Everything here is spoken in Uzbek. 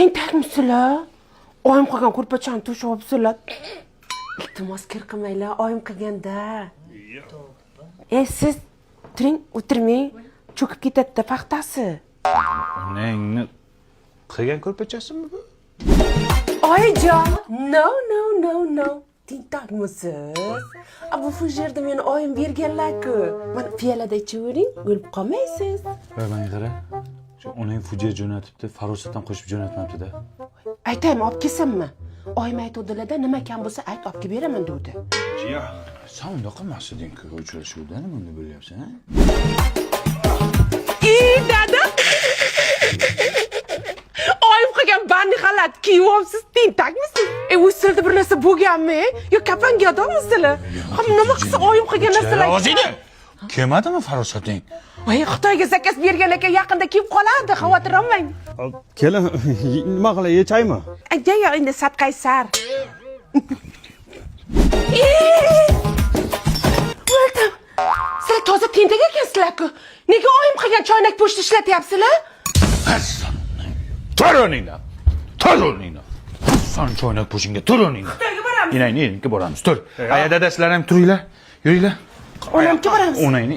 Tentakmisizlar? Oyim qilgan ko'rpachani to'shyapsizlar. Iltimos kir qilmanglar, oyim qilganda. Siz turing, o'tirmang. Cho'kib ketadi paxtasi. Onangni qilgan ko'rpachasimi bu? Oyijon, no. Tentakmisiz? Bu fujerda meni oyim berganlar-ku. Mana piyolada ichavering, o'lib qolmaysiz. Mana qara. Shu onang fujia jo'natibdi, farosatdan qo'shib jo'natmabdi-da. Aytaymi, olib kelsammi? Oyim aytuvdilar-da, nima kam bo'lsa ayt, olib kelib beraman dedi. Jiya, sen undoq qilmasding-ku, uchrashuvda nima uni bo'lyapsan, ha? Dada! Oyim qilgan bandi xalat kiyyapsiz, tentakmisiz? Usulda bir narsa bo'lganmi? Yo kapanga odammisizlar? Nima qilsa oyim qilgan narsalar. O'zingni kelmadimi farosating? Voy, Xitoyga zakaz bergan ekan, yaqinda kelib qoladi, xavotir olmang. Kelin, nima qilay, yechaymi? Yo, endi sadqaysar. O'ldim. Sizlar toza tentak ekansizlar-ku. Nega oyim qilgan choynak pochta ishlatyapsizlar? Tur o'rningdan. Sen choynak po'shingga tur o'rningdan. Xitoyga boramiz. Inangni boramiz. Tur. Aya dada sizlar ham turinglar. Yuringlar. Onamga boramiz. Onangni